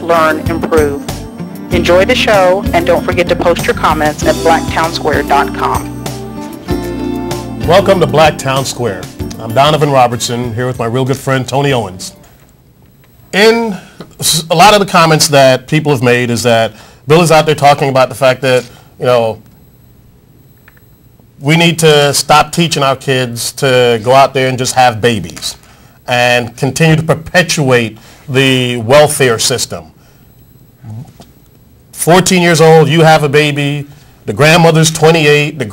learn, improve. Enjoy the show, and don't forget to post your comments at blacktownsquare.com. Welcome to Blacktown Square. I'm Donovan Robertson, here with my real good friend Tony Owens. In a lot of the comments that people have made is that Bill is out there talking about the fact that, we need to stop teaching our kids to go out there and just have babies and continue to perpetuate the welfare system. 14 years old, you have a baby, the grandmother's 28, the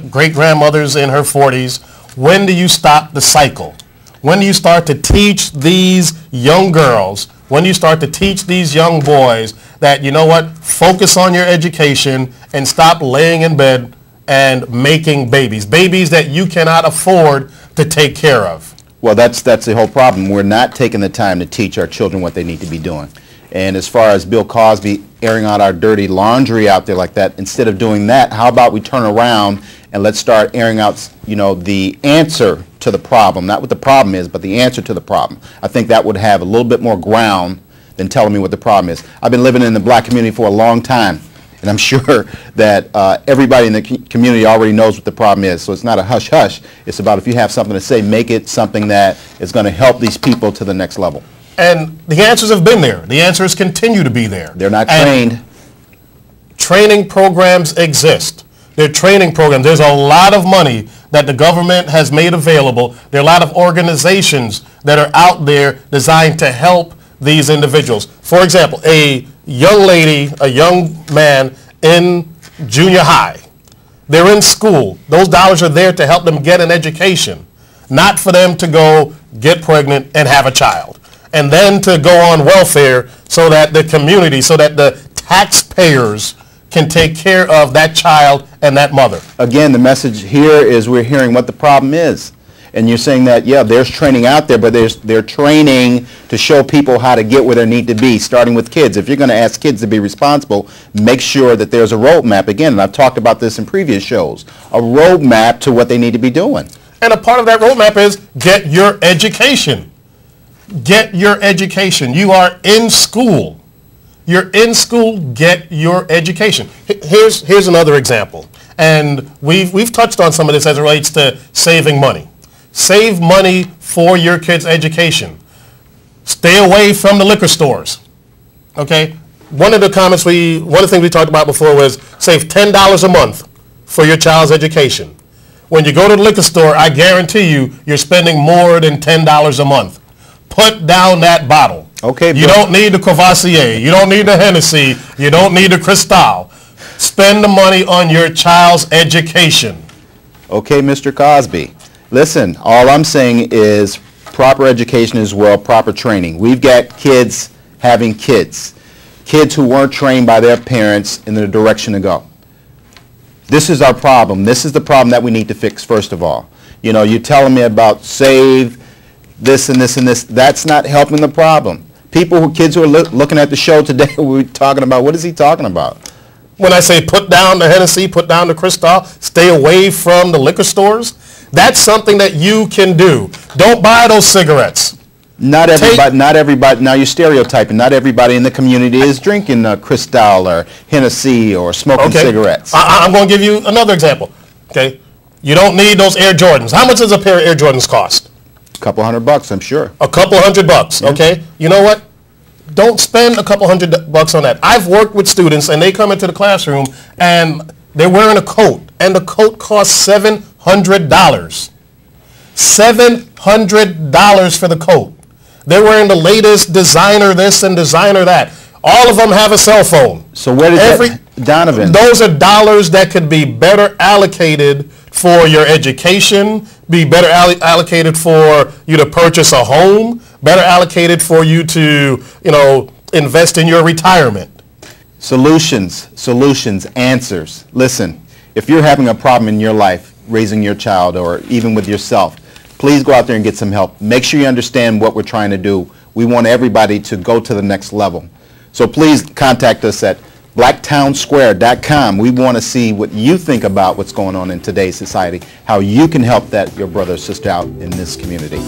great-grandmother's in her 40s. When do you stop the cycle? When do you start to teach these young girls, when do you start to teach these young boys that, you know what, focus on your education and stop laying in bed and making babies that you cannot afford to take care of? Well, that's the whole problem. We're not taking the time to teach our children what they need to be doing. And as far as Bill Cosby airing out our dirty laundry out there like that, instead of doing that, how about we turn around and let's start airing out, the answer to the problem. Not what the problem is, but the answer to the problem. I think that would have a little bit more ground than telling me what the problem is. I've been living in the black community for a long time, and I'm sure that everybody in the community already knows what the problem is. So it's not a hush-hush. It's about if you have something to say, make it something that is going to help these people to the next level. And the answers have been there. The answers continue to be there. They're not trained. Training programs exist. They're training programs. There's a lot of money that the government has made available. There are a lot of organizations that are out there designed to help these individuals. For example, a young lady, a young man in junior high, they're in school. Those dollars are there to help them get an education, not for them to go get pregnant and have a child, and then to go on welfare so that the community, so that the taxpayers can take care of that child and that mother. Again, the message here is we're hearing what the problem is. And you're saying that, yeah, there's training out there, but they're training to show people how to get where they need to be, starting with kids. If you're going to ask kids to be responsible, make sure that there's a roadmap. Again, and I've talked about this in previous shows, a roadmap to what they need to be doing. And a part of that roadmap is get your education. Get your education. You are in school. You're in school, get your education. Here's another example. And we've touched on some of this as it relates to saving money. Save money for your kids' education. Stay away from the liquor stores. Okay? One of the things we talked about before was save $10 a month for your child's education. When you go to the liquor store, I guarantee you're spending more than $10 a month. Put down that bottle. Okay, you don't need the Courvoisier. You don't need the Hennessy. You don't need the Cristal. Spend the money on your child's education. Okay, Mr. Cosby. Listen, all I'm saying is proper education as well, proper training. We've got kids having kids who weren't trained by their parents in the direction to go. This is our problem. This is the problem that we need to fix first of all. You're telling me about save this and this and this. That's not helping the problem. Kids who are looking at the show today, we're talking about, what is he talking about? When I say put down the Hennessy, put down the Cristal, stay away from the liquor stores, that's something that you can do. Don't buy those cigarettes. Not everybody, now you're stereotyping, not everybody in the community is drinking Cristal or Hennessy or smoking cigarettes. I'm going to give you another example. Okay, you don't need those Air Jordans. How much does a pair of Air Jordans cost? A couple $100, I'm sure. A couple $100, yeah. Okay? You know what? Don't spend a couple $100 on that. I've worked with students and they come into the classroom and they're wearing a coat and the coat costs $700. $700 for the coat. They're wearing the latest designer this and designer that. All of them have a cell phone. So where does that, Donovan? Those are dollars that could be better allocated for your education, be better allocated for you to purchase a home, better allocated for you to, invest in your retirement. Solutions, answers. Listen, if you're having a problem in your life, raising your child or even with yourself, please go out there and get some help. Make sure you understand what we're trying to do. We want everybody to go to the next level. So please contact us at blacktownsquare.com. We want to see what you think about what's going on in today's society, how you can help your brother or sister out in this community.